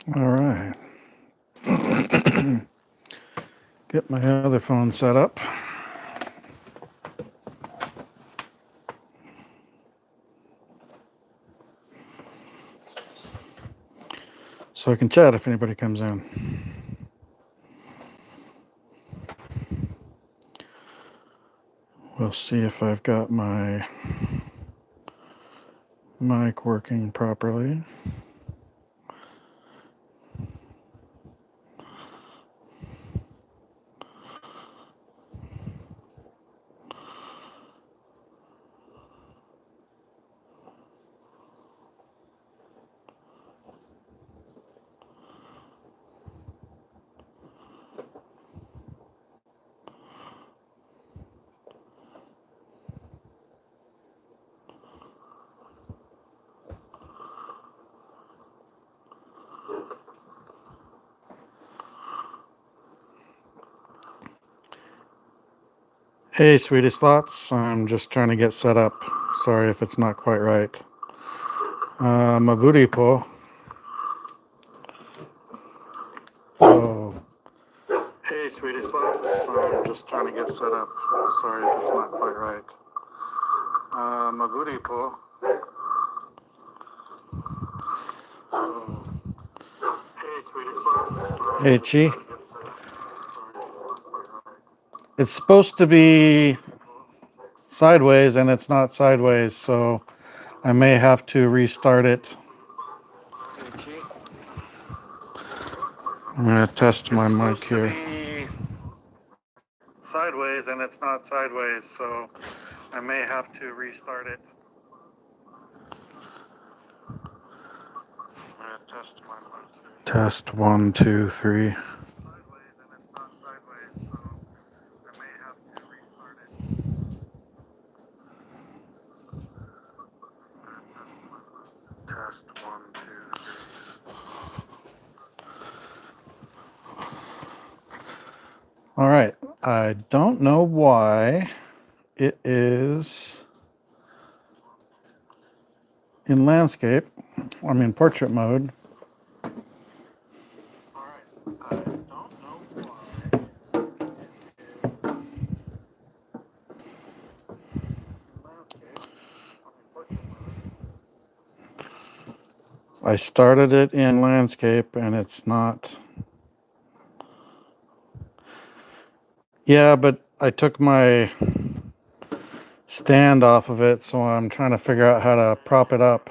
All right. Get my other phone set up. So I can chat if anybody comes in. We'll see if I've got my mic working properly. Hey, sweetie slots. I'm just trying to get set up. Sorry if it's not quite right. Mabuti po. Oh. Hey, sweetie slots. I'm just trying to get set up. Sorry if it's not quite right. Mabuti po. Oh. Hey, sweetie slots. Hey, Chi. It's supposed to be sideways and it's not sideways, so I may have to restart it. I'm going to test my mic here. Sideways and it's not sideways, so I may have to restart it. I'm going to test my mic. Test 1, 2, 3. Test 1, 2, 3. All right. I don't know why it is in landscape. I'm in portrait mode. All right. I don't know why. I started it in landscape and it's not. Yeah, but I took my stand off of it, so I'm trying to figure out how to prop it up.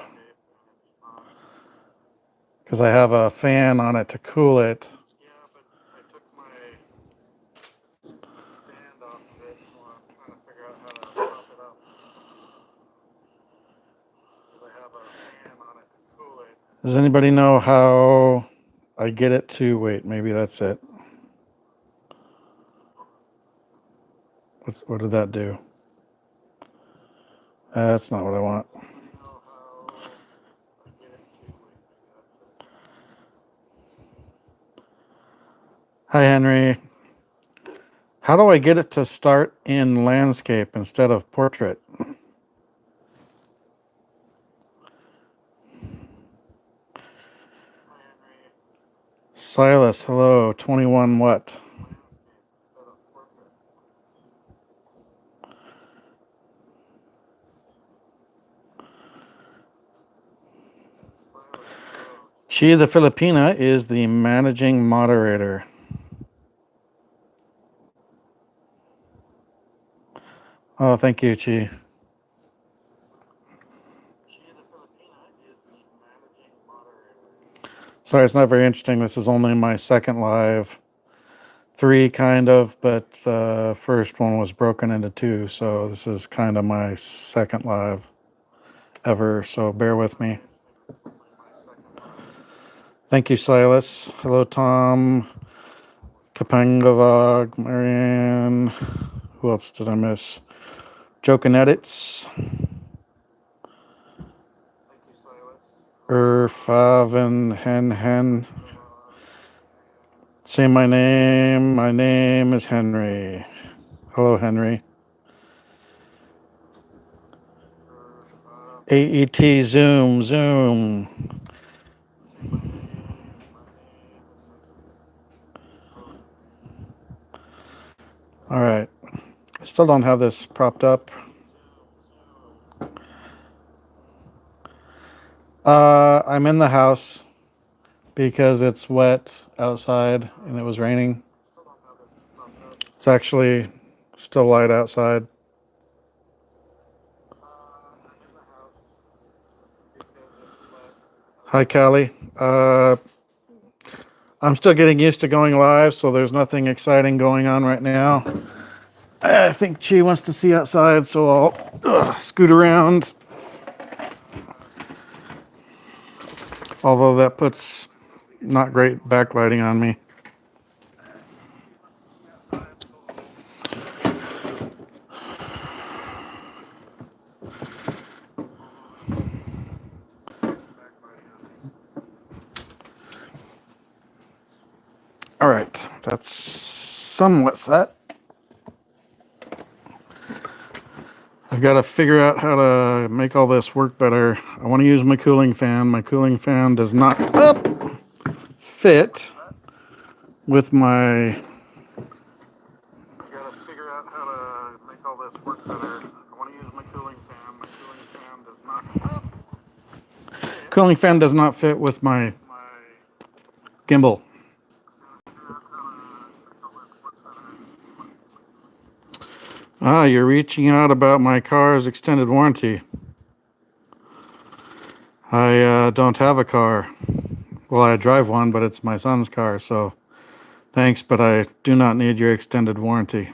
Because I have a fan on it to cool it. Yeah, but I took my stand off of it, so I'm trying to figure out how to prop it up. Because I have a fan on it to cool it. Does anybody know how I get it to, wait, maybe that's it. What did that do? That's not what I want. Hi, Henry. How do I get it to start in landscape instead of portrait? Silas, hello. 21 what? Chi the Filipina is the managing moderator. Oh, thank you, Chi. Sorry, it's not very interesting. This is only my second live. 3 kind of, but the first one was broken into 2, so this is kind of my second live ever, so bear with me. Thank you, Silas. Hello, Tom, Kapangavag, Marianne. Who else did I miss? Jokin Edits. Faven Hen. Say my name. My name is Henry. Hello, Henry. AET Zoom. All right. I still don't have this propped up. I'm in the house because it's wet outside and it was raining. It's actually still light outside. Hi, Callie. I'm still getting used to going live, so there's nothing exciting going on right now. I think Chi wants to see outside, so I'll scoot around. Although that puts not great backlighting on me. All right, that's somewhat set. I've got to figure out how to make all this work better. I want to use my cooling fan. My cooling fan does not fit with my... I've got to figure out how to make all this work better. I want to use my cooling fan. My cooling fan does not... Cooling fan does not fit with my gimbal. Ah, you're reaching out about my car's extended warranty. I don't have a car. Well, I drive one, but it's my son's car, so thanks, but I do not need your extended warranty.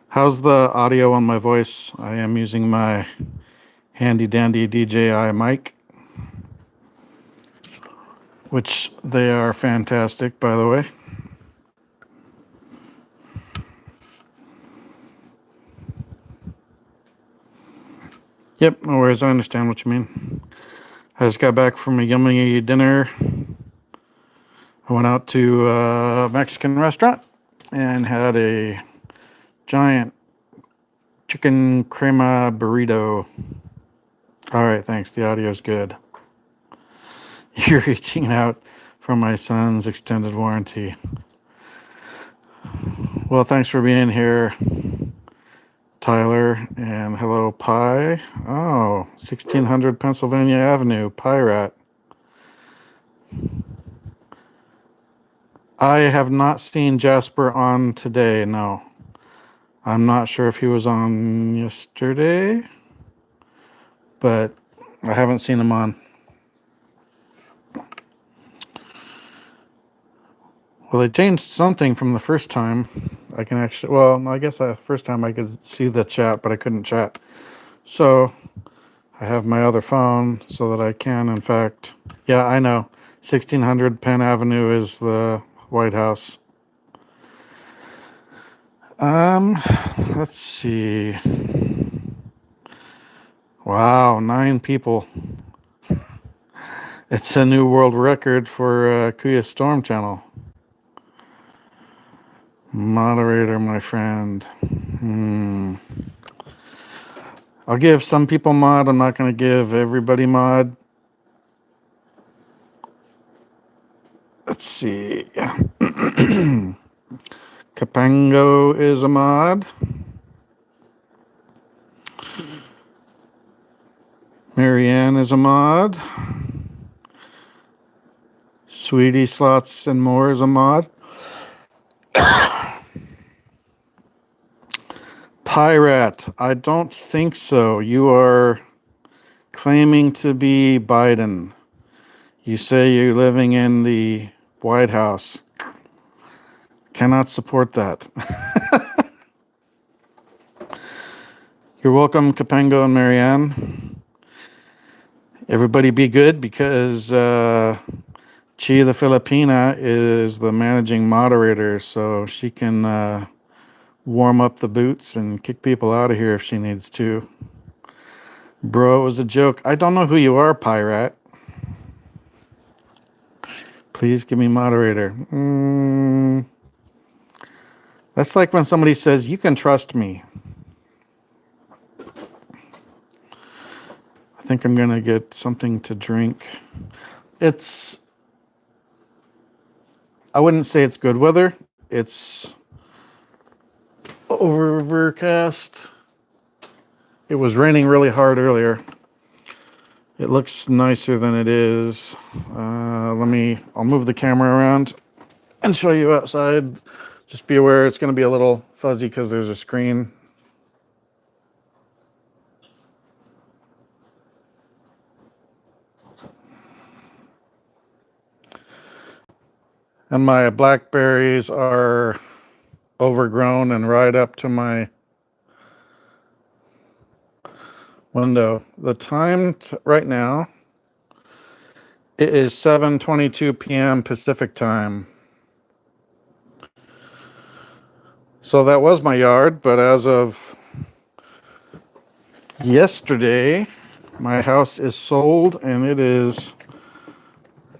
How's the audio on my voice? I am using my handy dandy DJI mic, which they are fantastic, by the way. Yep, no worries. I understand what you mean. I just got back from a yummy dinner. I went out to a Mexican restaurant and had a giant chicken crema burrito. All right, thanks. The audio's good. You're reaching out for my son's extended warranty. Well, thanks for being here, Tyler, and hello, Pi. Oh, 1600 Pennsylvania Avenue, Pirate. I have not seen Jasper on today, no. I'm not sure if he was on yesterday, but I haven't seen him on. Well, they changed something from the first time. I can actually, well, I guess the first time I could see the chat, but I couldn't chat. So I have my other phone so that I can, in fact, yeah, I know. 1600 Penn Avenue is the White House. Let's see. Wow, 9 people. It's a new world record for KuyaStorm channel. Moderator, my friend. I'll give some people mod. I'm not going to give everybody mod. Let's see. Capango is a mod. Marianne is a mod. Sweetie Slots and More is a mod. Pirate, I don't think so. You are claiming to be Biden. You say you're living in the White House. Cannot support that. You're welcome, Capango and Marianne. Everybody be good because Chi the Filipina is the managing moderator, so she can warm up the boots and kick people out of here if she needs to. Bro, it was a joke. I don't know who you are, Pirate. Please give me moderator. That's like when somebody says, you can trust me. I think I'm going to get something to drink. I wouldn't say it's good weather, It's overcast. It was raining really hard earlier. It looks nicer than it is. I'll move the camera around and show you outside. Just be aware it's going to be a little fuzzy because there's a screen. And my blackberries are overgrown and right up to my window. The time right now, it is 7:22 p.m. Pacific time. So that was my yard, but as of yesterday, my house is sold and it is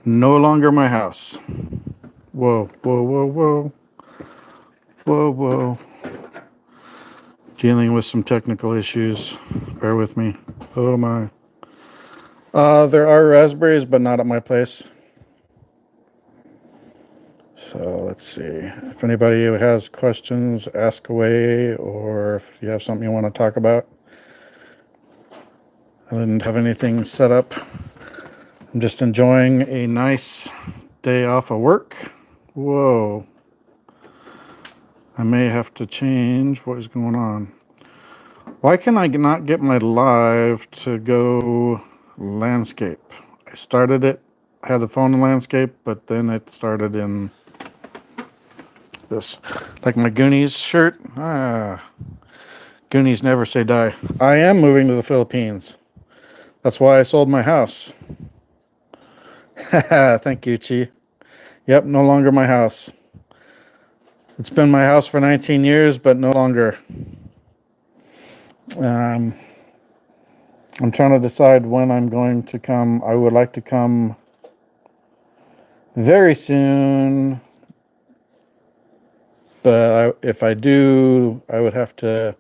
no longer my house. Whoa, whoa, whoa, whoa. Whoa, whoa. Dealing with some technical issues. Bear with me. Oh my. There are raspberries, but not at my place. So let's see. If anybody has questions, ask away, or if you have something you want to talk about. I didn't have anything set up. I'm just enjoying a nice day off of work. Whoa. I may have to change what is going on. Why can I not get my live to go landscape? I started it, I had the phone in landscape, but then it started in this, like my Goonies shirt. Goonies never say die. I am moving to the Philippines. That's why I sold my house. Thank you, Chi. Yep, no longer my house. It's been my house for 19 years, but no longer. I'm trying to decide when I'm going to come. I would like to come very soon, but if I do, I would have to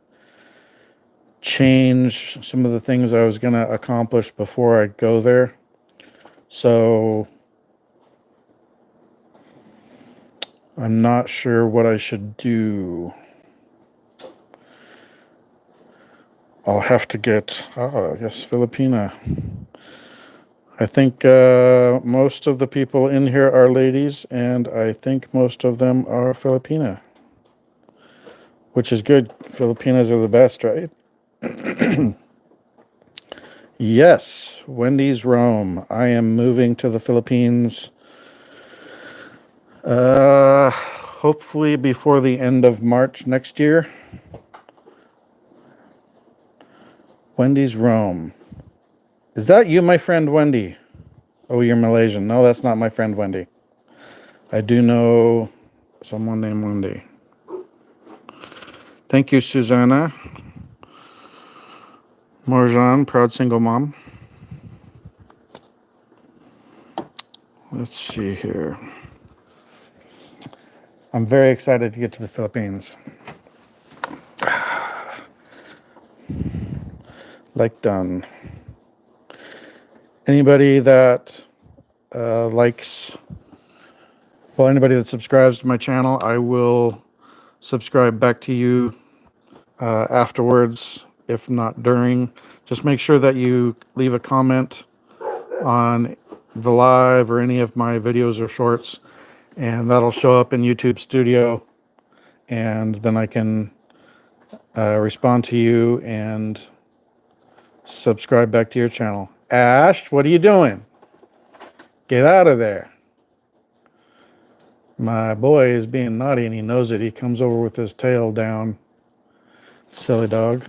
change some of the things I was going to accomplish before I go there. So I'm not sure what I should do. I'll have to get, yes, Filipina. I think most of the people in here are ladies, and I think most of them are Filipina, which is good. Filipinas are the best, right? Yes, Wendy's Rome. I am moving to the Philippines. Hopefully before the end of March next year. Wendy's Rome. Is that you, my friend Wendy? Oh, you're Malaysian. No, that's not my friend Wendy. I do know someone named Wendy. Thank you, Susanna. Morjan, proud single mom. Let's see here. I'm very excited to get to the Philippines. Like done. Anybody that anybody that subscribes to my channel, I will subscribe back to you afterwards, if not during. Just make sure that you leave a comment on the live or any of my videos or shorts, and that'll show up in YouTube Studio, and then I can respond to you and subscribe back to your channel. Ash, what are you doing? Get out of there. My boy is being naughty and he knows it. He comes over with his tail down. Silly dog.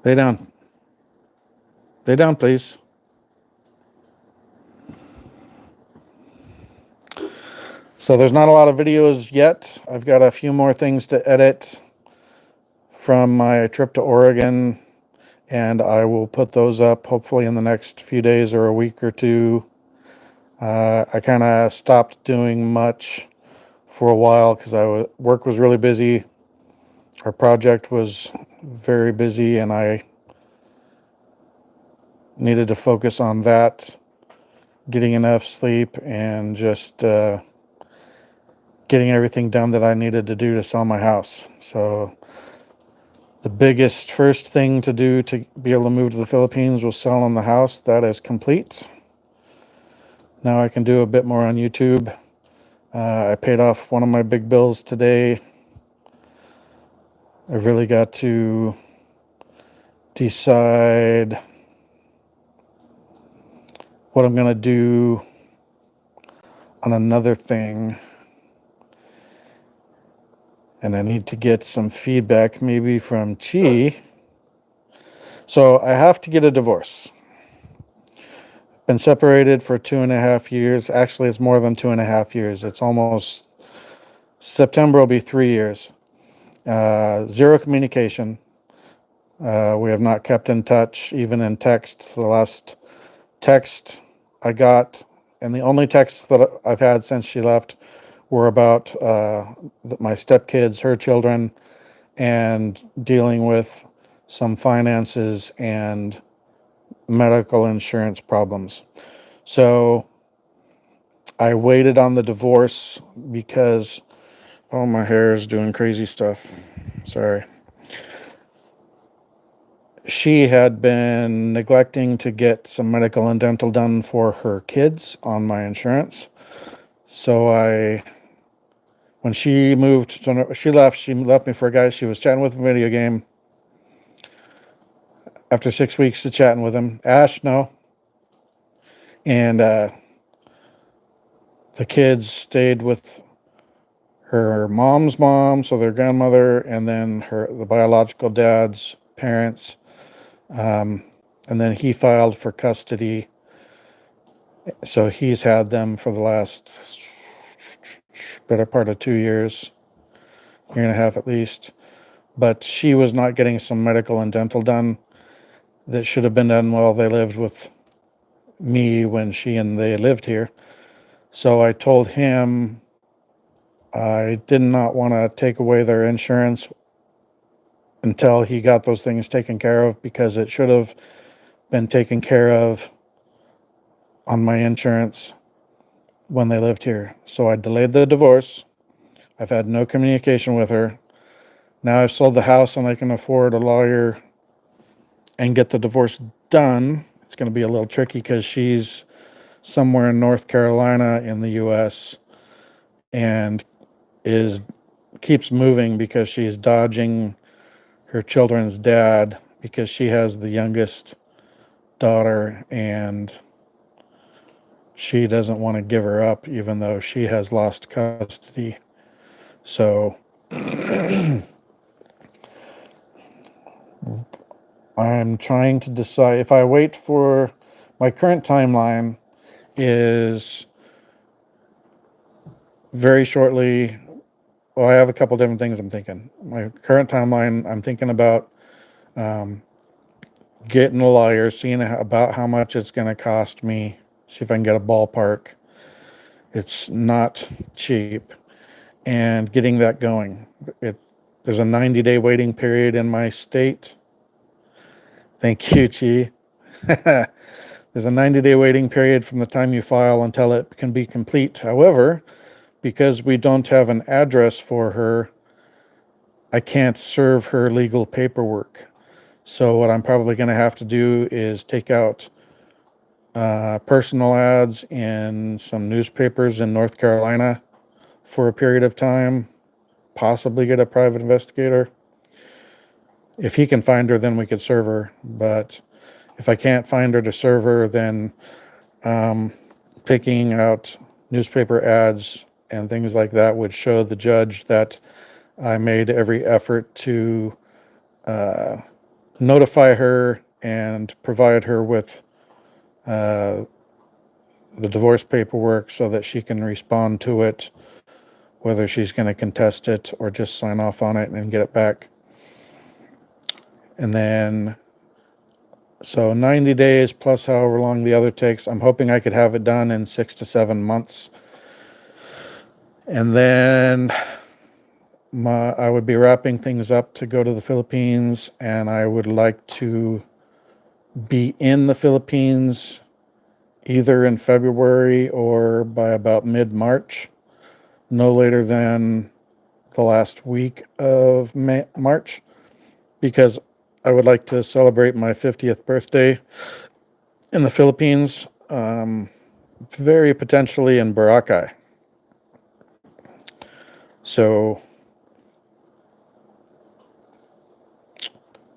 Lay down. Lay down, please. So there's not a lot of videos yet. I've got a few more things to edit from my trip to Oregon, and I will put those up hopefully in the next few days or a week or two. I kind of stopped doing much for a while because work was really busy. Our project was very busy, and I needed to focus on that, getting enough sleep, and just getting everything done that I needed to do to sell my house. So the biggest first thing to do to be able to move to the Philippines was selling the house. That is complete. Now I can do a bit more on YouTube. I paid off one of my big bills today. I really got to decide what I'm going to do on another thing. And I need to get some feedback maybe from Chi. So I have to get a divorce. Been separated for 2.5 years. Actually, it's more than 2.5 years. It's almost September will be 3 years. Zero communication. We have not kept in touch, even in text. The last text I got, and the only texts that I've had since she left, were about my stepkids, her children, and dealing with some finances and medical insurance problems. So I waited on the divorce because, oh, my hair is doing crazy stuff. Sorry. She had been neglecting to get some medical and dental done for her kids on my insurance. So when she left me for a guy she was chatting with in a video game. After 6 weeks of chatting with him, Ash, no. And the kids stayed with her mom's mom, so their grandmother, and then the biological dad's parents. And then he filed for custody. So he's had them for the last better part of 2 years, year and a half at least. But she was not getting some medical and dental done that should have been done while they lived with me when they lived here. So I told him I did not want to take away their insurance until he got those things taken care of, because it should have been taken care of on my insurance when they lived here. So I delayed the divorce. I've had no communication with her. Now I've sold the house and I can afford a lawyer and get the divorce done. It's going to be a little tricky because she's somewhere in North Carolina in the U.S. and keeps moving because she's dodging her children's dad, because she has the youngest daughter and she doesn't want to give her up even though she has lost custody. So I'm trying to decide if I wait for my current timeline is very shortly. Well, I have a couple different things I'm thinking. My current timeline, I'm thinking about getting a lawyer, seeing about how much it's going to cost me, see if I can get a ballpark. It's not cheap, and getting that going. There's a 90-day waiting period in my state. Thank you, Chi. There's a 90-day waiting period from the time you file until it can be complete. However, because we don't have an address for her, I can't serve her legal paperwork. So what I'm probably going to have to do is take out personal ads in some newspapers in North Carolina for a period of time, possibly get a private investigator. If he can find her, then we could serve her. But if I can't find her to serve her, then picking out newspaper ads and things like that would show the judge that I made every effort to notify her and provide her with the divorce paperwork so that she can respond to it, whether she's going to contest it or just sign off on it and get it back. And then, so 90 days plus however long the other takes. I'm hoping I could have it done in 6 to 7 months. And then I would be wrapping things up to go to the Philippines, and I would like to be in the Philippines either in February or by about mid-March. no later than the last week of March, because I would like to celebrate my 50th birthday in the Philippines, very potentially in Boracay. So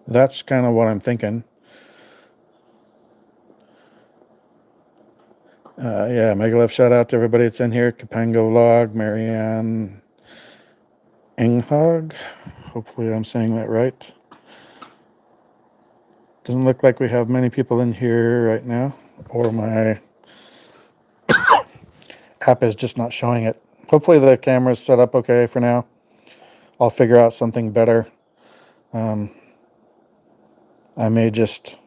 that's kind of what I'm thinking. Yeah, Megalef, shout out to everybody that's in here. Kapango Vlog, Marianne Enghog. Hopefully I'm saying that right. Doesn't look like we have many people in here right now, or my app is just not showing it. Hopefully the camera's set up okay for now. I'll figure out something better. I may just...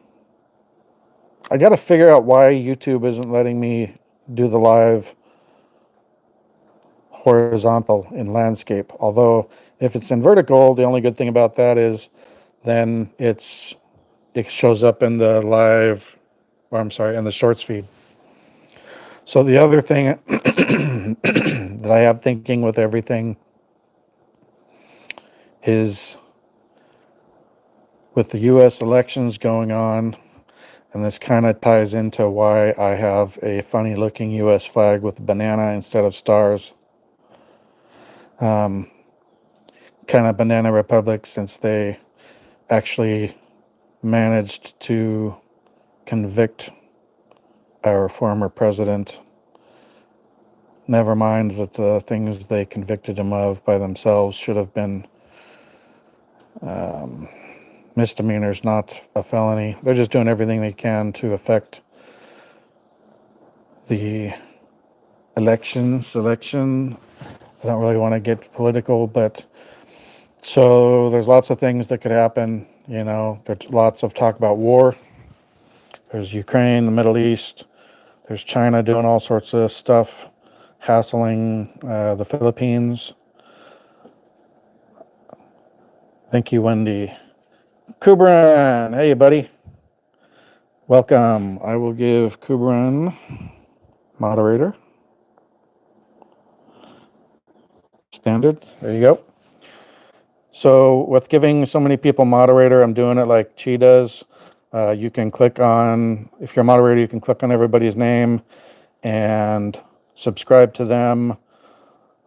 I got to figure out why YouTube isn't letting me do the live horizontal in landscape. Although if it's in vertical, the only good thing about that is then it shows up in the live, or I'm sorry, in the shorts feed. So the other thing that I have thinking with everything is with the US elections going on, and this kind of ties into why I have a funny looking US flag with a banana instead of stars. Kind of banana republic, since they actually managed to convict our former president. Never mind that the things they convicted him of by themselves should have been misdemeanors, not a felony. They're just doing everything they can to affect the election. I don't really want to get political, but so there's lots of things that could happen. You know, there's lots of talk about war. There's Ukraine, the Middle East. There's China doing all sorts of stuff, hassling the Philippines. Thank you, Wendy. Kubran, hey, buddy. Welcome. I will give Kubran moderator. Standard. There you go. So with giving so many people moderator, I'm doing it like Chi does. You can click on, if you're a moderator, you can click on everybody's name and subscribe to them.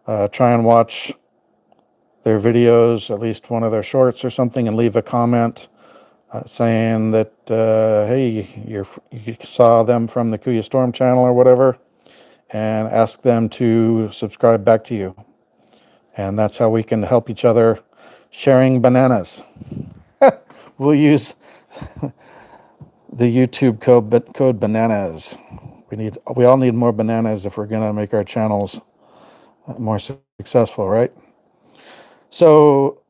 Try and watch their videos, at least one of their shorts or something, and leave a comment saying that, hey, you saw them from the KuyaStorm channel or whatever, and ask them to subscribe back to you. And that's how we can help each other, sharing bananas. We'll use the YouTube code bananas. We all need more bananas if we're gonna make our channels more successful, right? So,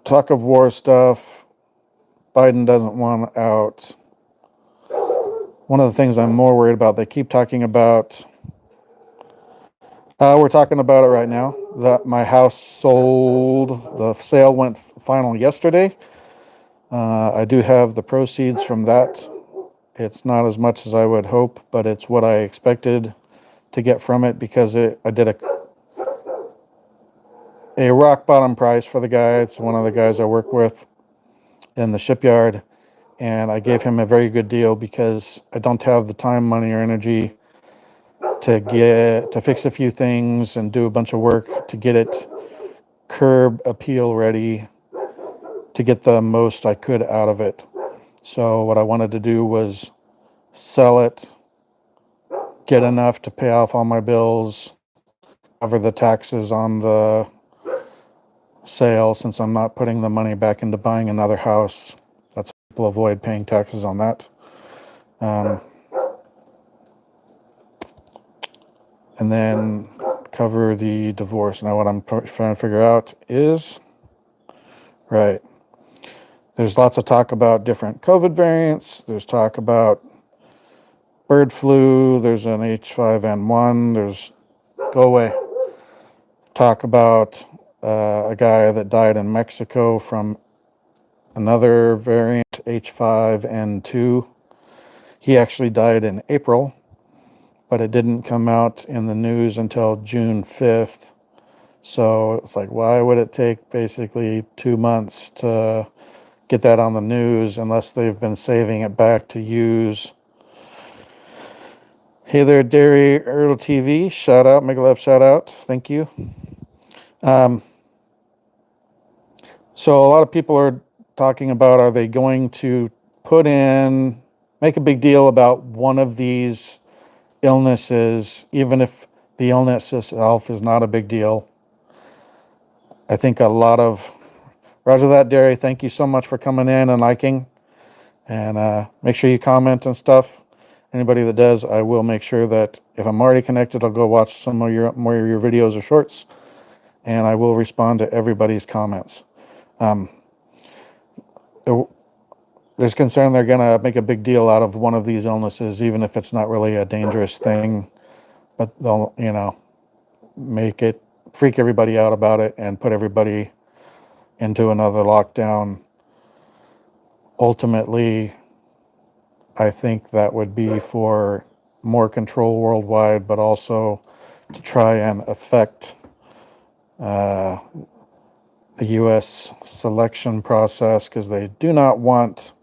talk of war stuff. Biden doesn't want out. One of the things I'm more worried about, they keep talking about, we're talking about it right now, that my house sold. The sale went final yesterday. I do have the proceeds from that. It's not as much as I would hope, but it's what I expected to get from it, because I did a rock bottom price for the guy. It's one of the guys I work with in the shipyard, and I gave him a very good deal because I don't have the time, money, or energy to fix a few things and do a bunch of work to get it curb appeal ready to get the most I could out of it. So what I wanted to do was sell it, get enough to pay off all my bills, cover the taxes on the sale, since I'm not putting the money back into buying another house. That's how people avoid paying taxes on that. And then cover the divorce. Now what I'm trying to figure out is, right, there's lots of talk about different COVID variants. There's talk about bird flu. There's an H5N1. There's, go away. Talk about a guy that died in Mexico from another variant, H5N2. He actually died in April, but it didn't come out in the news until June 5th. So it's like, why would it take basically 2 months to get that on the news unless they've been saving it back to use? Hey there, Dairy Earl TV. Shout out, Mega Love, shout out. Thank you. So a lot of people are talking about, are they going to make a big deal about one of these illnesses, even if the illness itself is not a big deal? I think Roger that, Dairy. Thank you so much for coming in and liking. And make sure you comment and stuff. Anybody that does, I will make sure that if I'm already connected, I'll go watch some of more of your videos or shorts, and I will respond to everybody's comments. There's concern they're going to make a big deal out of one of these illnesses, even if it's not really a dangerous thing, but they'll, freak everybody out about it and put everybody into another lockdown. Ultimately, I think that would be for more control worldwide, but also to try and affect the U.S. selection process, because they do not want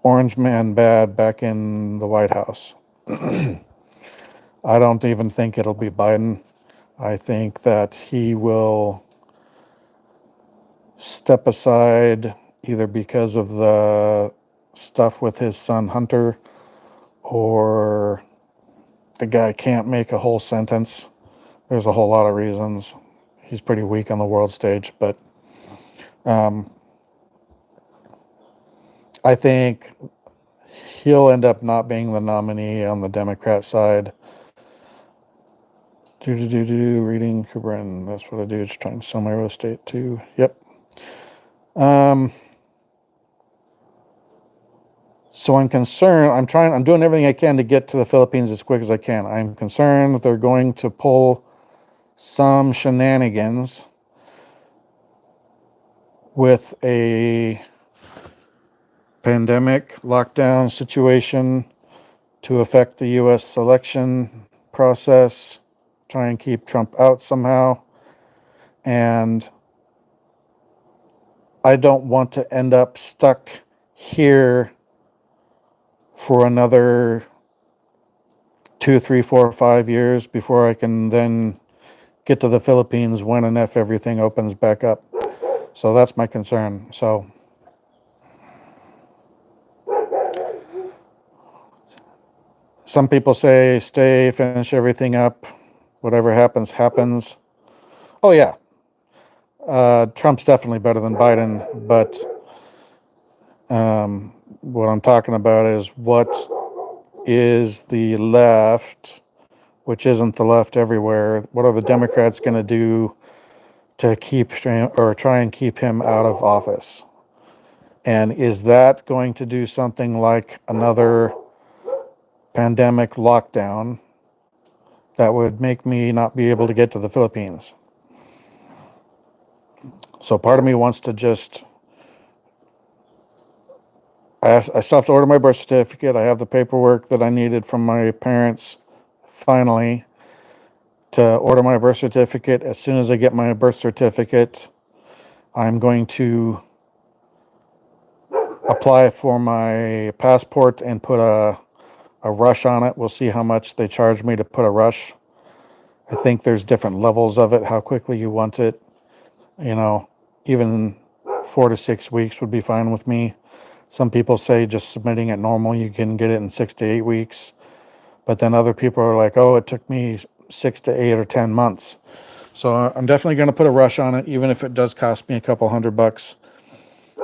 Orange Man Bad back in the White House. I don't even think it'll be Biden. I think that he will step aside either because of the stuff with his son Hunter, or the guy can't make a whole sentence. There's a whole lot of reasons. He's pretty weak on the world stage, but I think he'll end up not being the nominee on the Democrat side. Reading Kubrin. That's what I do. Just trying to sell my real estate too. Yep. So I'm concerned. I'm doing everything I can to get to the Philippines as quick as I can. I'm concerned that they're going to pull some shenanigans with a pandemic lockdown situation to affect the U.S. selection process, try and keep Trump out somehow. And I don't want to end up stuck here for another 2, 3, 4, 5 years before I can then get to the Philippines when and if everything opens back up. So that's my concern. So some people say stay, finish everything up, whatever happens, happens. Oh yeah, Trump's definitely better than Biden, but what I'm talking about is what is the left, which isn't the left everywhere. What are the Democrats going to do to try and keep him out of office? And is that going to do something like another pandemic lockdown that would make me not be able to get to the Philippines? So part of me wants to I still have to order my birth certificate. I have the paperwork that I needed from my parents finally to order my birth certificate. As soon as I get my birth certificate, I'm going to apply for my passport and put a rush on it. We'll see how much they charge me to put a rush. I think there's different levels of it, how quickly you want it. Even 4 to 6 weeks would be fine with me. Some people say just submitting it normal, you can get it in 6 to 8 weeks. But then other people are like, oh, it took me 6 to 8 or 10 months. So I'm definitely going to put a rush on it, even if it does cost me a couple $100.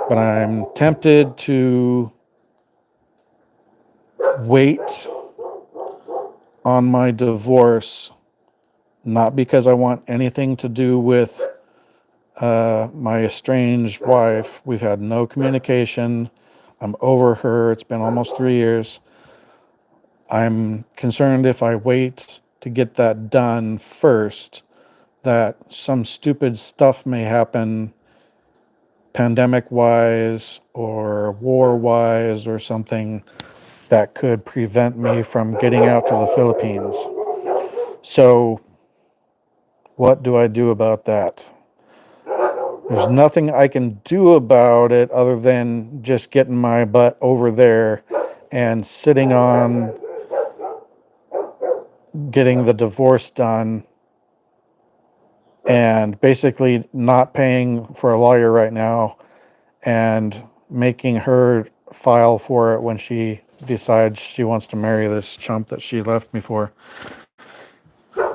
But I'm tempted to wait on my divorce, not because I want anything to do with my estranged wife. We've had no communication. I'm over her. It's been almost 3 years. I'm concerned if I wait to get that done first, that some stupid stuff may happen pandemic-wise or war-wise or something that could prevent me from getting out to the Philippines. So, what do I do about that? There's nothing I can do about it other than just getting my butt over there and sitting on getting the divorce done and basically not paying for a lawyer right now and making her file for it when she decides she wants to marry this chump that she left me for.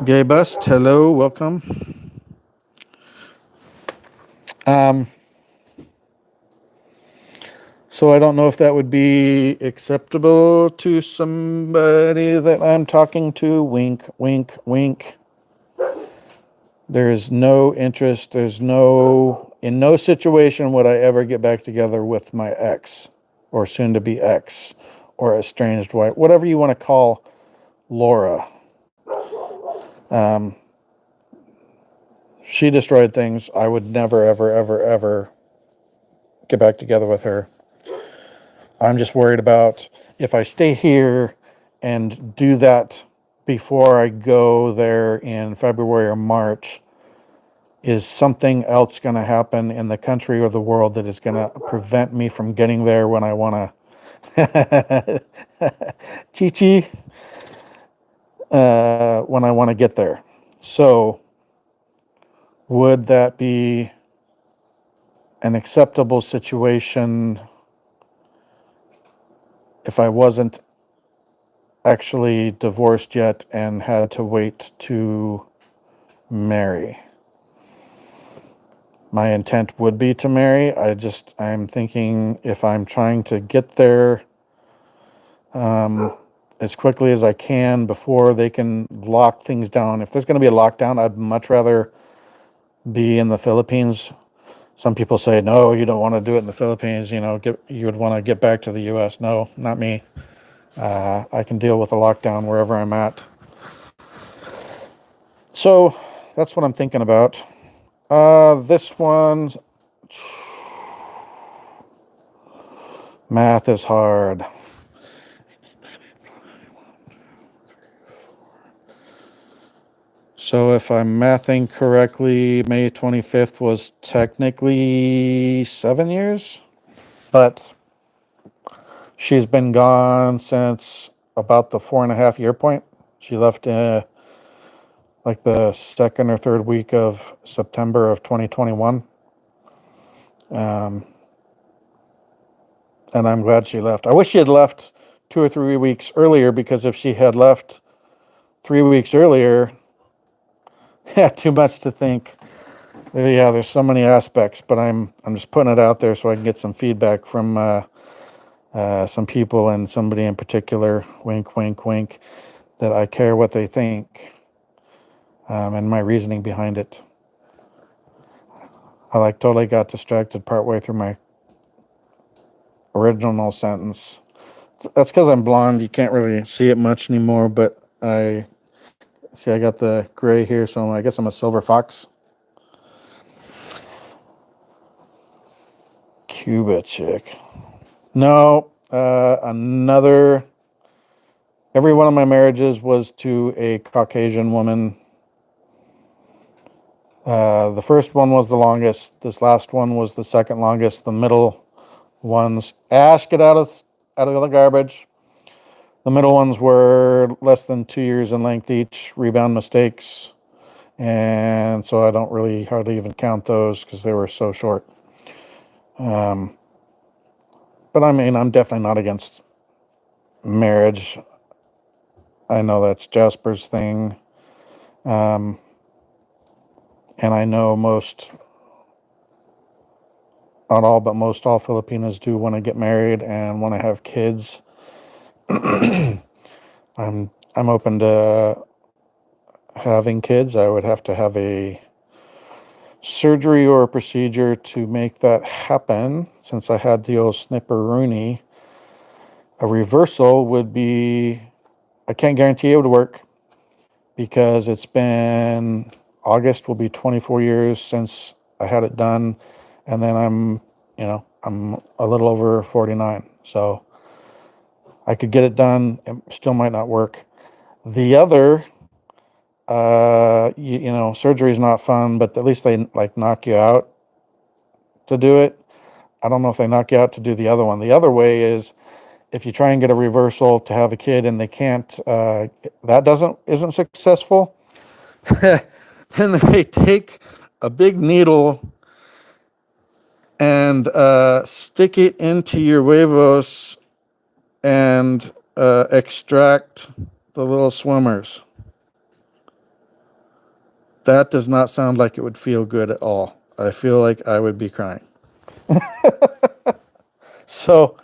Gay Bust, hello, welcome. So I don't know if that would be acceptable to somebody that I'm talking to. Wink, wink, wink. There is no interest. In no situation would I ever get back together with my ex or soon to be ex or estranged wife, whatever you want to call Laura. She destroyed things. I would never, ever, ever, ever get back together with her. I'm just worried about if I stay here and do that before I go there in February or March, is something else going to happen in the country or the world that is going to prevent me from getting there when I want to Chi-Chi, when I want to get there. So would that be an acceptable situation if I wasn't actually divorced yet and had to wait to marry? My intent would be to marry. I'm thinking if I'm trying to get there as quickly as I can before they can lock things down. If there's going to be a lockdown, I'd much rather be in the Philippines. Some people say, no, you don't want to do it in the Philippines. You would want to get back to the U.S. No, not me. I can deal with a lockdown wherever I'm at. So that's what I'm thinking about. This one's math is hard. So if I'm mathing correctly, May 25th was technically 7 years, but she's been gone since about the 4.5 year point. She left like the second or third week of September of 2021. And I'm glad she left. I wish she had left 2 or 3 weeks earlier, because if she had left 3 weeks earlier, yeah, too much to think. Yeah, there's so many aspects, but I'm just putting it out there so I can get some feedback from some people, and somebody in particular, wink, wink, wink, that I care what they think, and my reasoning behind it. I totally got distracted partway through my original sentence. That's because I'm blonde. You can't really see it much anymore, but I got the gray here, so I guess I'm a silver fox. Cuba chick. No, every one of my marriages was to a Caucasian woman. The first one was the longest. This last one was the second longest. The middle ones, Ash, get out of the garbage. The middle ones were less than 2 years in length each, rebound mistakes. And so I don't really hardly even count those because they were so short. But I mean, I'm definitely not against marriage. I know that's Jasper's thing. And I know not all, but most all Filipinos do want to get married and want to have kids. I'm open to having kids. I would have to have a surgery or a procedure to make that happen. Since I had the old snipperoonie, a reversal would be, I can't guarantee it would work, because it's been, August will be 24 years since I had it done, and then I'm a little over 49. So I could get it done. It still might not work. The other, you know, surgery is not fun, but at least they like knock you out to do it. I don't know if they knock you out to do the other one. The other way is if you try and get a reversal to have a kid and they can't, that isn't successful. Then they take a big needle and stick it into your huevos and extract the little swimmers. That does not sound like it would feel good at all. I feel like I would be crying. So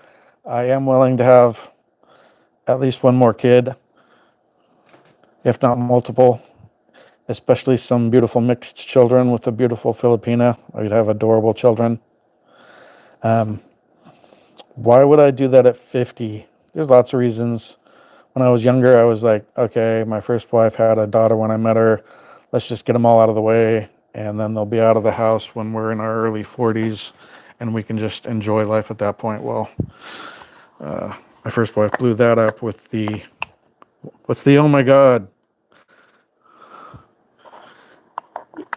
I am willing to have at least one more kid, if not multiple, especially some beautiful mixed children with a beautiful Filipina. I'd have adorable children. Why would I do that at 50? There's lots of reasons. When I was younger, I was like, okay, my first wife had a daughter when I met her. Let's just get them all out of the way, and then they'll be out of the house when we're in our early 40s, and we can just enjoy life at that point. Well, my first wife blew that up with the, what's the, oh my God.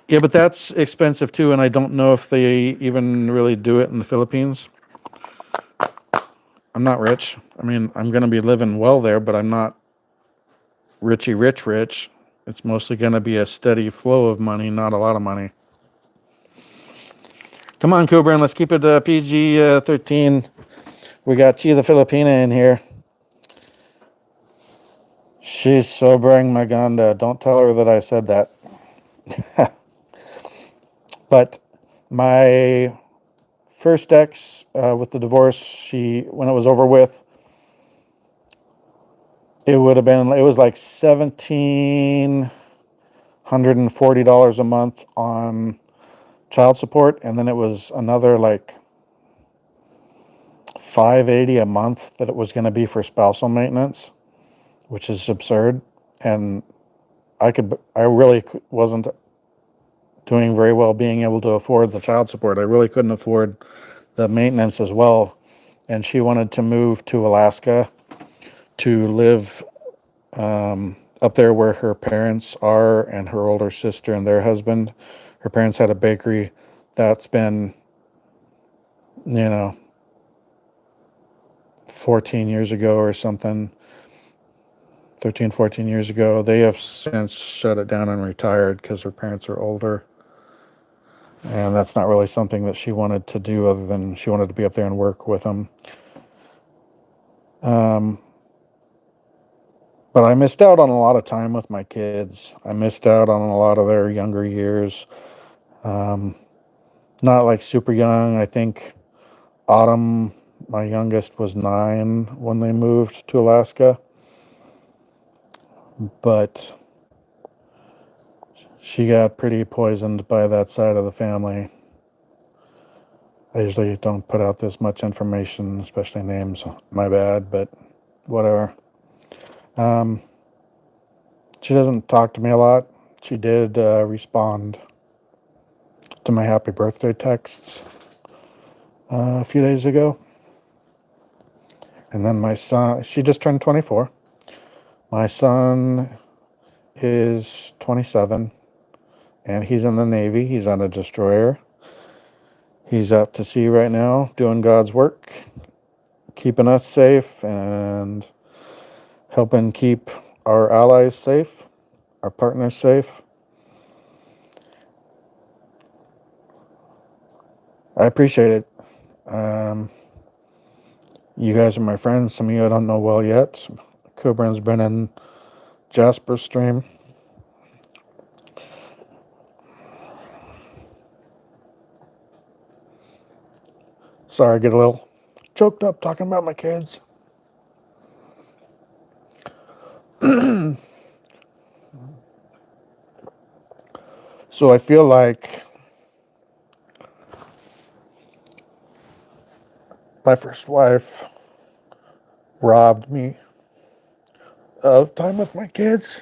Yeah, but that's expensive too, and I don't know if they even really do it in the Philippines. I'm not rich. I mean, I'm going to be living well there, but I'm not rich. It's mostly going to be a steady flow of money, not a lot of money. Come on, Kubrin, let's keep it PG 13. We got Chi the Filipina in here. She's sobering Maganda. Don't tell her that I said that. But my first ex with the divorce, when it was over with, it was like $1,740 a month on child support, and then it was another like $580 a month that it was going to be for spousal maintenance, which is absurd. And I really wasn't doing very well being able to afford the child support. I really couldn't afford the maintenance as well. And she wanted to move to Alaska to live up there where her parents are and her older sister and their husband. Her parents had a bakery that's been, 14 years ago or something, 13, 14 years ago. They have since shut it down and retired because her parents are older. And that's not really something that she wanted to do other than she wanted to be up there and work with them. But I missed out on a lot of time with my kids. I missed out on a lot of their younger years. Not like super young. I think Autumn, my youngest, was 9 when they moved to Alaska. But she got pretty poisoned by that side of the family. I usually don't put out this much information, especially names. My bad, but whatever. She doesn't talk to me a lot. She did respond to my happy birthday texts a few days ago. And then my son, she just turned 24. My son is 27, and he's in the Navy. He's on a destroyer. He's out to sea right now doing God's work, keeping us safe and helping keep our allies safe, our partners safe. I appreciate it. You guys are my friends. Some of you I don't know well yet. Kubrin's been in Jasper's stream. Sorry, I get a little choked up talking about my kids. So I feel like my first wife robbed me of time with my kids.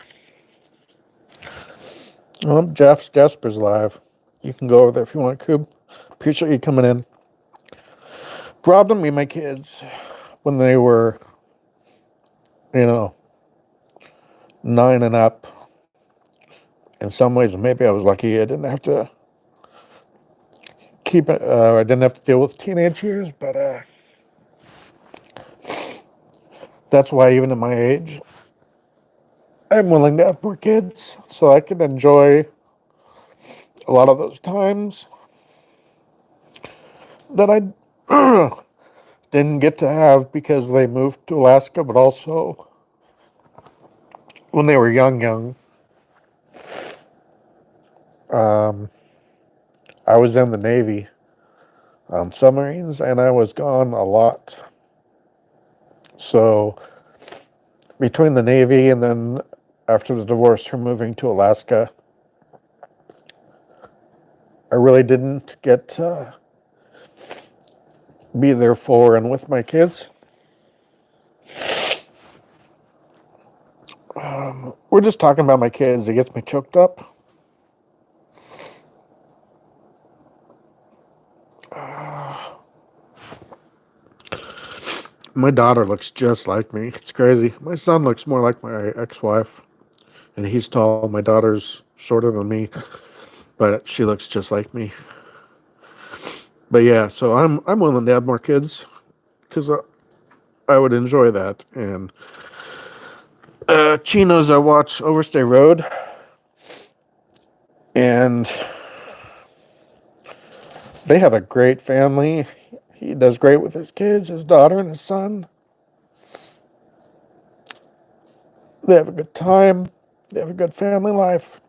Jasper's live. You can go over there if you want, Coob. Appreciate you coming in. Robbed me my kids when they were you know, 9 and up. In some ways, maybe I was lucky. I didn't have to keep it. I didn't have to deal with teenage years, but that's why even at my age, I'm willing to have more kids so I can enjoy a lot of those times that I didn't get to have because they moved to Alaska, but also when they were young. Um, I was in the Navy on submarines and I was gone a lot. So between the Navy and then after the divorce from moving to Alaska, I really didn't get to be there for and with my kids. We're just talking about my kids. It gets me choked up. My daughter looks just like me. It's crazy. My son looks more like my ex-wife, and he's tall. My daughter's shorter than me, but she looks just like me. But yeah, so I'm willing to have more kids because I would enjoy that. And Chinos, I watch Overstay Road, and they have a great family. He does great with his kids, his daughter, and his son. They have a good time. They have a good family life.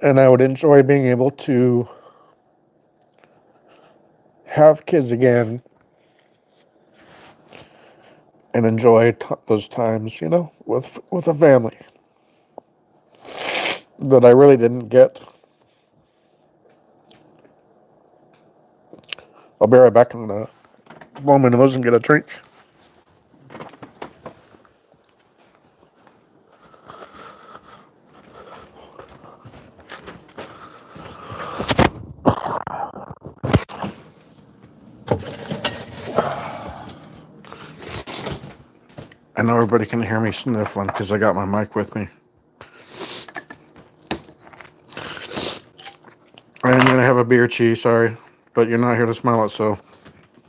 And I would enjoy being able to have kids again and enjoy those times, with a family that I really didn't get. I'll be right back in a moment. I wasn't get a drink. I know everybody can hear me sniffling because I got my mic with me. I'm gonna have a beer, cheese. Sorry, but you're not here to smell it, so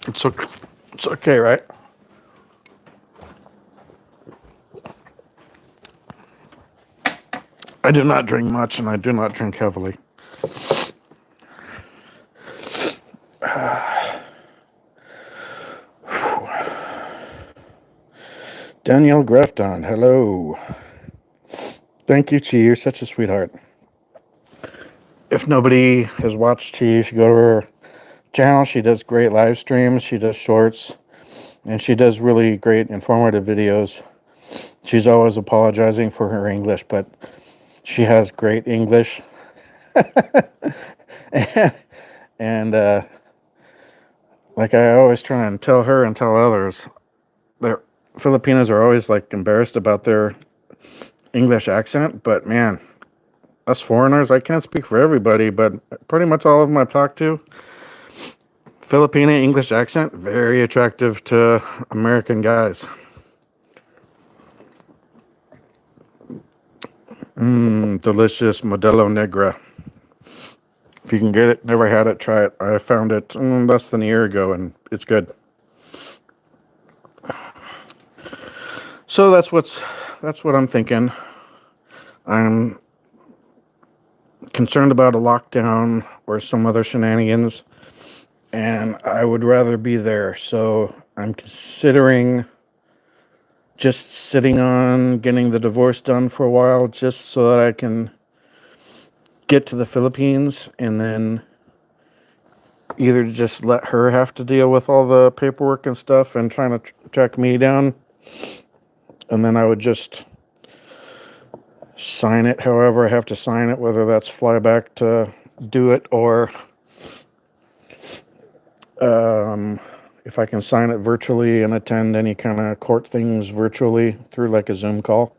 it's okay. It's okay, right? I do not drink much, and I do not drink heavily. Danielle Grefton, hello. Thank you, Chi. You're such a sweetheart. If nobody has watched Chi, you should go to her channel. She does great live streams. She does shorts, and she does really great informative videos. She's always apologizing for her English, but she has great English. And like I always try and tell her and tell others, the Filipinos are always like embarrassed about their English accent, but man, us foreigners, I can't speak for everybody, but pretty much all of them I've talked to, Filipino English accent, very attractive to American guys. Delicious Modelo Negra. If you can get it, never had it, try it. I found it less than a year ago, and it's good. So that's what I'm thinking. I'm concerned about a lockdown or some other shenanigans, and I would rather be there. So I'm considering just sitting on getting the divorce done for a while, just so that I can get to the Philippines and then either just let her have to deal with all the paperwork and stuff and trying to track me down, and then I would just sign it however I have to sign it, whether that's fly back to do it or if I can sign it virtually and attend any kind of court things virtually through like a Zoom call.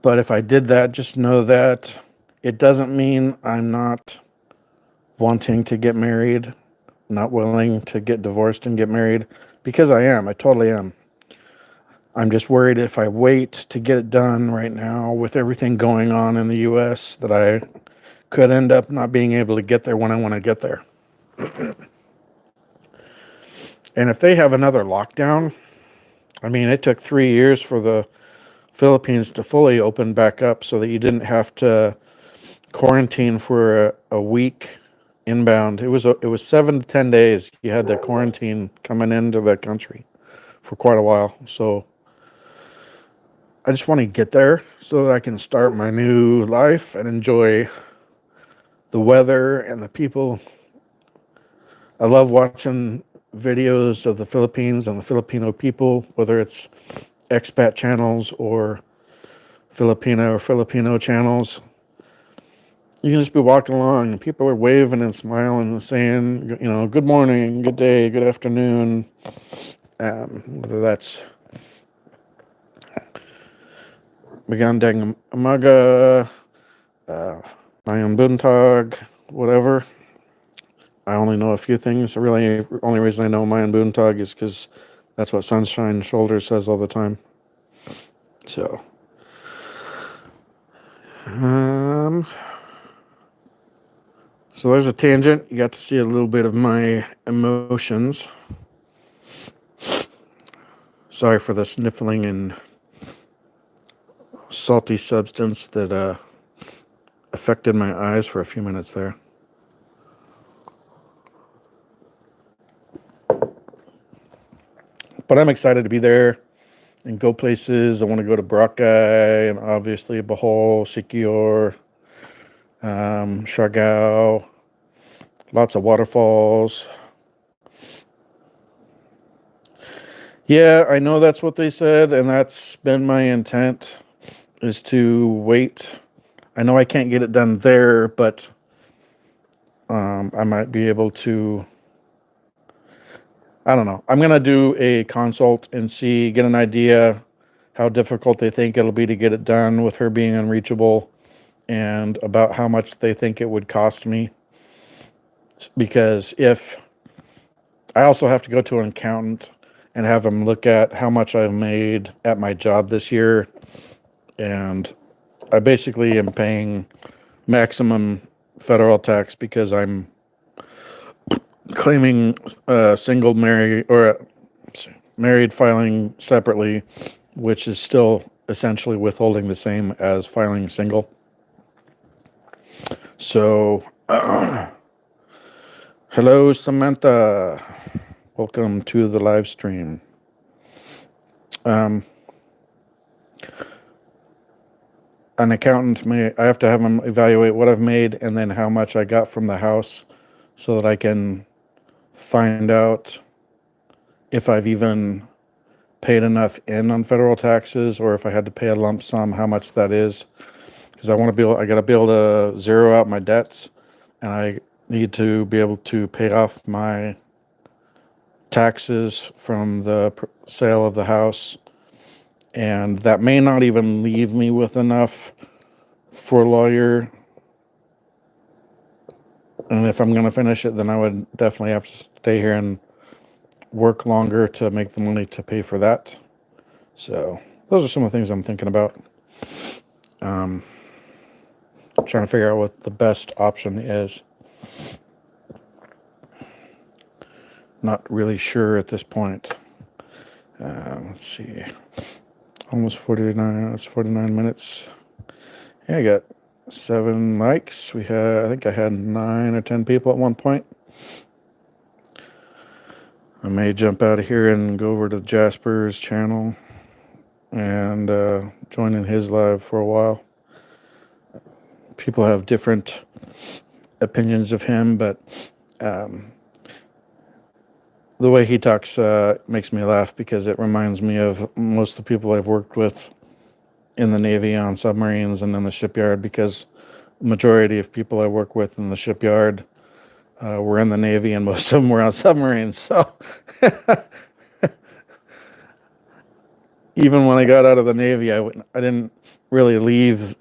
But if I did that, just know that it doesn't mean I'm not wanting to get married, not willing to get divorced and get married, because I am. I totally am. I'm just worried if I wait to get it done right now with everything going on in the US that I could end up not being able to get there when I want to get there. And if they have another lockdown, I mean, it took 3 years for the Philippines to fully open back up so that you didn't have to quarantine for a week inbound. It was 7 to 10 days. You had to quarantine coming into the country for quite a while. So I just want to get there so that I can start my new life and enjoy the weather and the people. I love watching videos of the Philippines and the Filipino people, whether it's expat channels or Filipino channels. You can just be walking along and people are waving and smiling and saying, good morning, good day, good afternoon. Whether that's magandang umaga, mayong buntag, whatever. I only know a few things. Really, the only reason I know mayong buntag is because that's what Sunshine Shoulder says all the time. So, so there's a tangent. You got to see a little bit of my emotions. Sorry for the sniffling and salty substance that affected my eyes for a few minutes there. But I'm excited to be there and go places. I want to go to Boracay and obviously Bohol, Siquijor, Siargao, lots of waterfalls. Yeah, I know that's what they said, and that's been my intent, is to wait. I know I can't get it done there, but I might be able to. I don't know. I'm going to do a consult and get an idea how difficult they think it'll be to get it done with her being unreachable, and about how much they think it would cost me. Because if I also have to go to an accountant and have him look at how much I've made at my job this year, and I basically am paying maximum federal tax because I'm claiming single married or married filing separately, which is still essentially withholding the same as filing single. So, hello, Samantha. Welcome to the live stream. An accountant I have to have them evaluate what I've made and then how much I got from the house so that I can find out if I've even paid enough in on federal taxes, or if I had to pay a lump sum, how much that is. Because I got to be able to zero out my debts, and I need to be able to pay off my taxes from the sale of the house. And that may not even leave me with enough for a lawyer. And if I'm going to finish it, then I would definitely have to stay here and work longer to make the money to pay for that. So those are some of the things I'm thinking about. Trying to figure out what the best option is. Not really sure at this point. Let's see. Almost 49. That's 49 minutes. Yeah, I got 7 likes. I think I had 9 or 10 people at one point. I may jump out of here and go over to Jasper's channel and join in his live for a while. People have different opinions of him, but the way he talks makes me laugh because it reminds me of most of the people I've worked with in the Navy on submarines and in the shipyard, because the majority of people I work with in the shipyard were in the Navy, and most of them were on submarines. So even when I got out of the Navy, I didn't really leave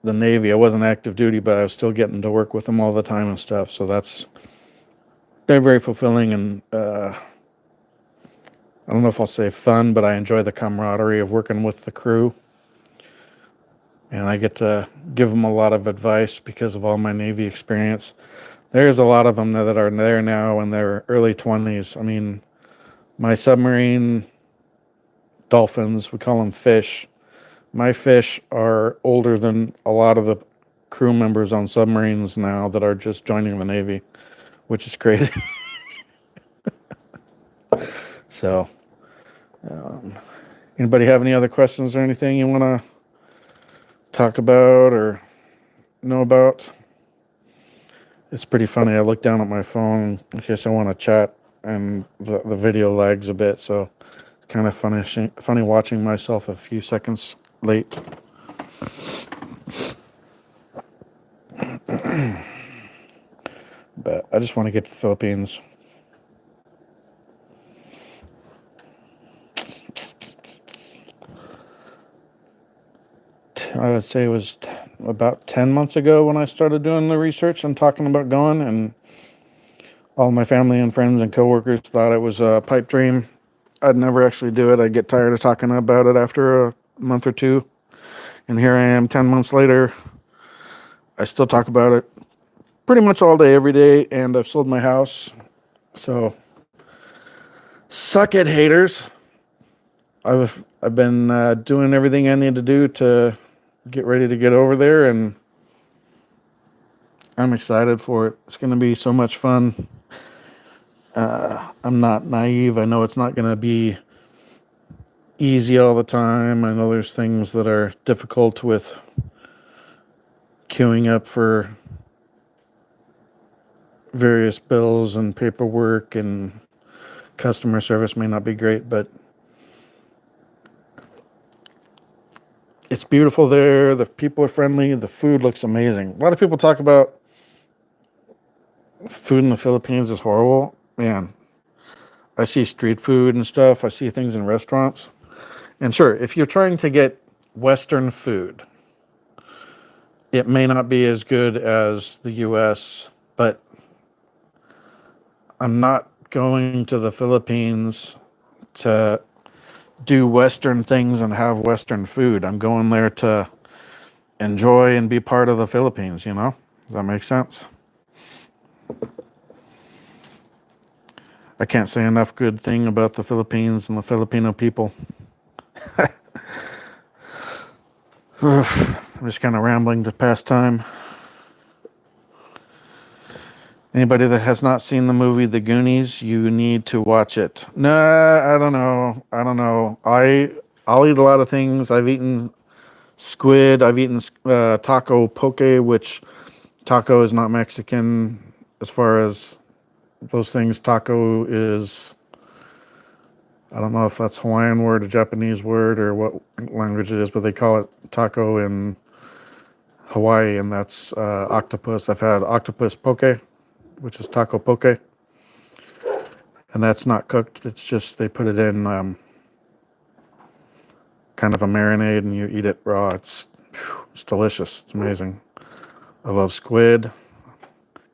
the Navy. I wasn't active duty, but I was still getting to work with them all the time and stuff. So that's very, very fulfilling, and I don't know if I'll say fun, but I enjoy the camaraderie of working with the crew. And I get to give them a lot of advice because of all my Navy experience. There's a lot of them that are there now in their early 20s. I mean, my submarine dolphins, we call them fish. My fish are older than a lot of the crew members on submarines now that are just joining the Navy, which is crazy. So, anybody have any other questions or anything you want to talk about or know about? It's pretty funny. I look down at my phone in case I want to chat, and the video lags a bit, so it's kind of funny watching myself a few seconds late. But I just want to get to the Philippines. I would say it was about 10 months ago when I started doing the research and talking about going, and all my family and friends and coworkers thought it was a pipe dream. I'd never actually do it. I'd get tired of talking about it after a month or two. And here I am 10 months later. I still talk about it pretty much all day, every day, and I've sold my house. So, suck it, haters. I've been doing everything I need to do to get ready to get over there, and I'm excited for it. It's going to be so much fun. I'm not naive. I know it's not going to be easy all the time. I know there's things that are difficult with queuing up for various bills and paperwork, and customer service may not be great, but it's beautiful there. The people are friendly. The food looks amazing. A lot of people talk about food in the Philippines is horrible. Man, I see street food and stuff. I see things in restaurants. And sure, if you're trying to get Western food, it may not be as good as the US, but I'm not going to the Philippines to do Western things and have Western food. I'm going there to enjoy and be part of the Philippines, you know? Does that make sense? I can't say enough good thing about the Philippines and the Filipino people. I'm just kind of rambling to pass time. Anybody that has not seen the movie The Goonies, you need to watch it. Nah, I don't know. I'll eat a lot of things. I've eaten squid. I've eaten taco poke, which taco is not Mexican as far as those things. Taco is, I don't know if that's Hawaiian word, a Japanese word, or what language it is, but they call it taco in Hawaii, and that's octopus. I've had octopus poke, which is taco poke, and that's not cooked. It's just they put it in kind of a marinade, and you eat it raw. It's delicious. It's amazing. I love squid,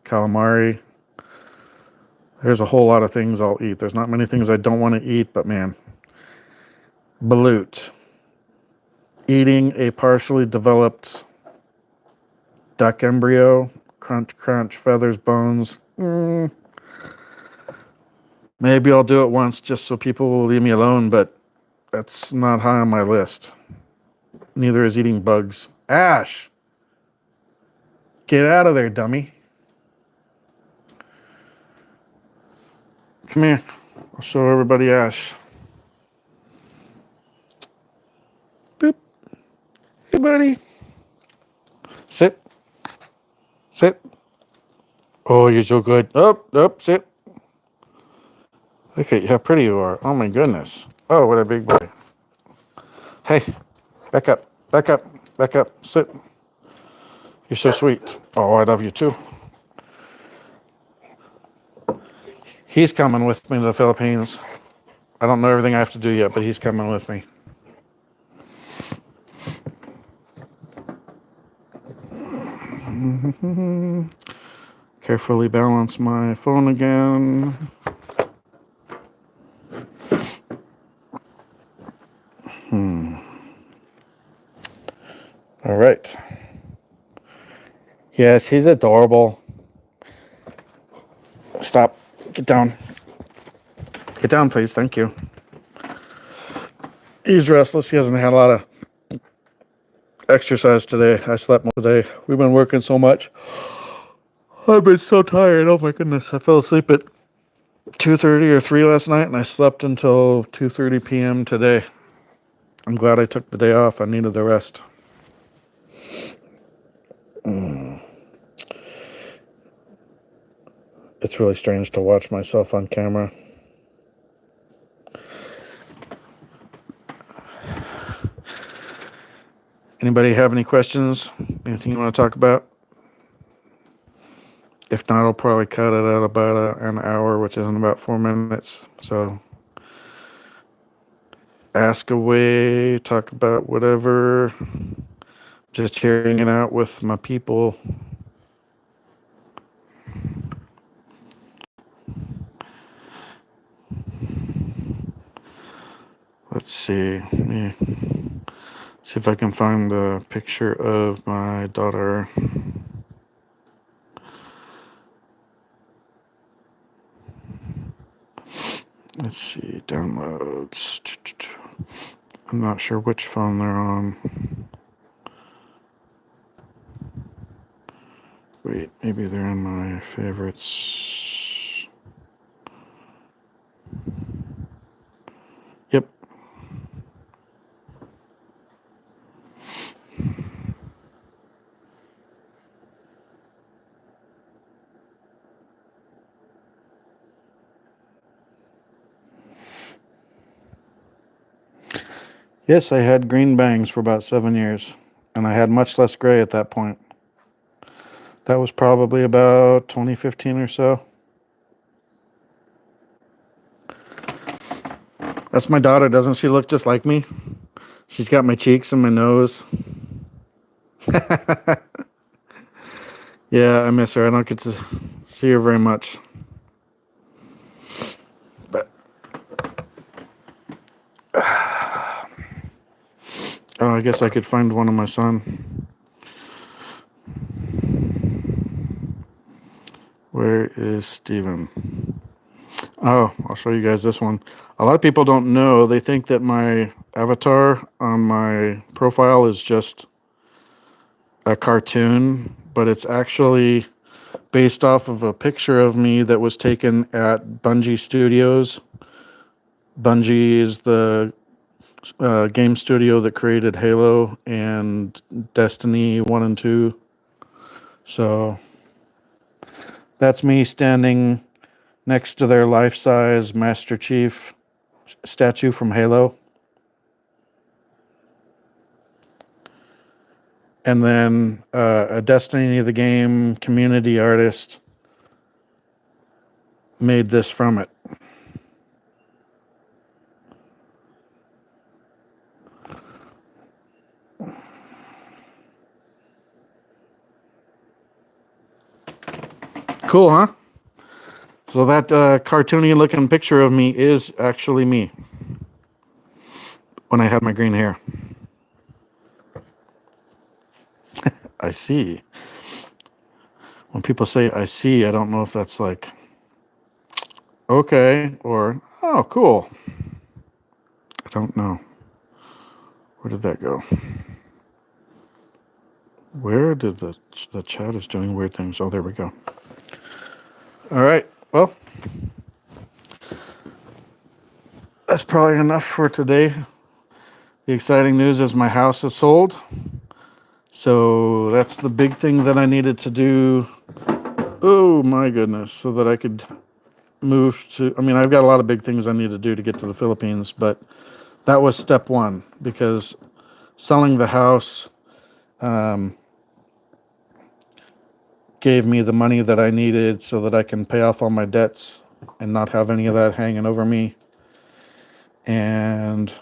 calamari. There's a whole lot of things I'll eat. There's not many things I don't want to eat, but man, balut. Eating a partially developed duck embryo, crunch, crunch, feathers, bones. Maybe I'll do it once just so people will leave me alone, but that's not high on my list. Neither is eating bugs. Ash! Get out of there, dummy. Come here. I'll show everybody Ash. Boop. Hey, buddy. Sit. Sit. Oh, you're so good. Up, sit. Look at how pretty you are. Oh, my goodness. Oh, what a big boy. Hey, back up, back up, back up. Sit. You're so sweet. Oh, I love you too. He's coming with me to the Philippines. I don't know everything I have to do yet, but he's coming with me. Carefully balance my phone again. All right. Yes, he's adorable. Stop. Get down. Get down, please. Thank you. He's restless. He hasn't had a lot of exercise today. I slept most today. We've been working so much. I've been so tired. Oh my goodness. I fell asleep at 2:30 or 3 last night, and I slept until 2:30 p.m. today. I'm glad I took the day off. I needed the rest. It's really strange to watch myself on camera. Anybody have any questions? Anything you want to talk about? If not, I'll probably cut it at about an hour, which is in about 4 minutes. So ask away, talk about whatever. Just hearing it out with my people. Let's see. Let me see if I can find a picture of my daughter. Let's see, downloads. I'm not sure which phone they're on. Wait, maybe they're in my favorites. Yep. Yes, I had green bangs for about 7 years, and I had much less gray at that point. That was probably about 2015 or so. That's my daughter. Doesn't she look just like me? She's got my cheeks and my nose. Yeah, I miss her. I don't get to see her very much. But oh, I guess I could find one of my son. Where is Steven? Oh, I'll show you guys this one. A lot of people don't know. They think that my avatar on my profile is just a cartoon, but it's actually based off of a picture of me that was taken at Bungie Studios. Bungie is the game studio that created Halo and Destiny 1 and 2. So that's me standing next to their life-size Master Chief statue from Halo. And then a Destiny the game community artist made this from it. Cool, huh? So that cartoony looking picture of me is actually me when I had my green hair. I see. When people say I see, I don't know if that's like, okay, or, oh, cool. I don't know. Where did that go? Where did the chat is doing weird things? Oh, there we go. All right. Well, that's probably enough for today. The exciting news is my house is sold. So that's the big thing that I needed to do. Oh my goodness. So that I could move to, I mean, I've got a lot of big things I need to do to get to the Philippines, but that was step one because selling the house gave me the money that I needed so that I can pay off all my debts and not have any of that hanging over me. And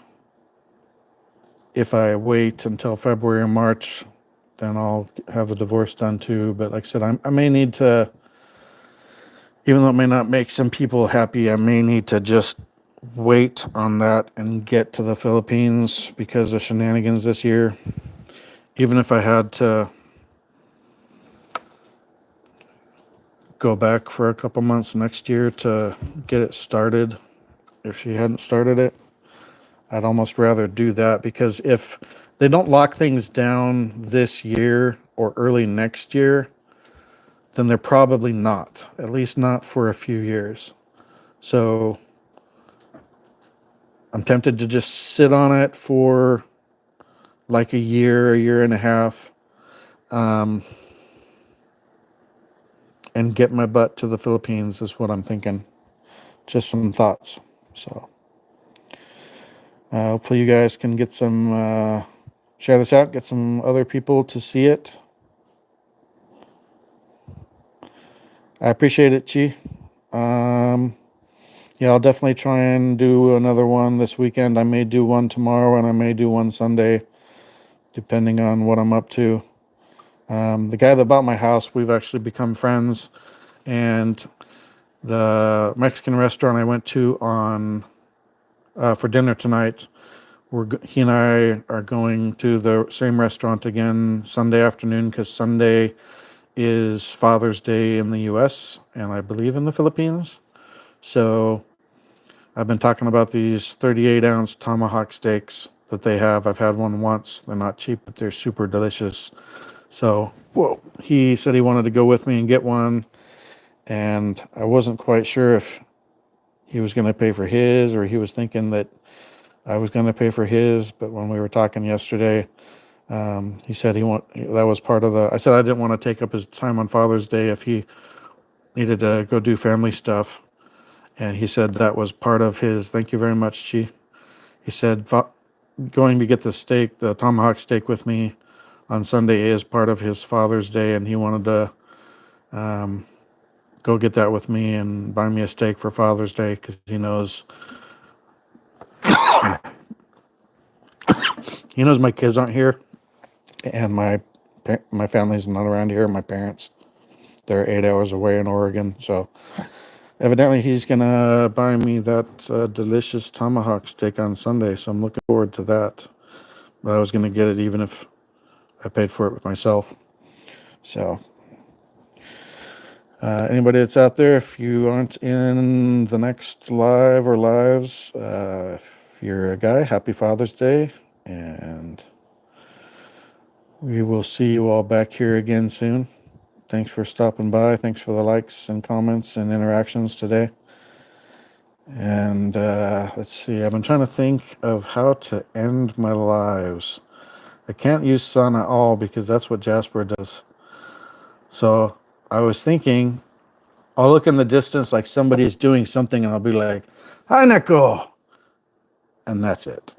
if I wait until February or March, then I'll have the divorce done too. But like I said, I may need to, even though it may not make some people happy, I may need to just wait on that and get to the Philippines because of shenanigans this year. Even if I had to go back for a couple months next year to get it started, if she hadn't started it, I'd almost rather do that, because if they don't lock things down this year or early next year, then they're probably not, at least not for a few years. So I'm tempted to just sit on it for like a year and a half, and get my butt to the Philippines is what I'm thinking. Just some thoughts. So hopefully you guys can get some, share this out, get some other people to see it. I appreciate it, Chi. Yeah, I'll definitely try and do another one this weekend. I may do one tomorrow and I may do one Sunday, depending on what I'm up to. The guy that bought my house, we've actually become friends, and the Mexican restaurant I went to on for dinner tonight, he and I are going to the same restaurant again Sunday afternoon, because Sunday is Father's Day in the U.S. and I believe in the Philippines. So I've been talking about these 38-ounce tomahawk steaks that they have. I've had one once. They're not cheap, but they're super delicious. So, he said he wanted to go with me and get one, and I wasn't quite sure if he was going to pay for his or he was thinking that I was going to pay for his. But when we were talking yesterday, he said that was part of the. I said I didn't want to take up his time on Father's Day if he needed to go do family stuff, and he said that was part of his. Thank you very much, Chi. He said going to get the tomahawk steak with me on Sunday is part of his Father's Day, and he wanted to go get that with me and buy me a steak for Father's Day, because he knows my kids aren't here, and my family's not around here. My parents, they're 8 hours away in Oregon, so evidently he's gonna buy me that delicious tomahawk steak on Sunday. So I'm looking forward to that. But I was gonna get it even if I paid for it myself. So anybody that's out there, if you aren't in the next live or lives, if you're a guy, happy Father's Day, and we will see you all back here again soon. Thanks for stopping by. Thanks for the likes and comments and interactions today. And let's see, I've been trying to think of how to end my lives. I can't use sun at all because that's what Jasper does. So I was thinking, I'll look in the distance like somebody's doing something and I'll be like, "Hi, Neko." And that's it.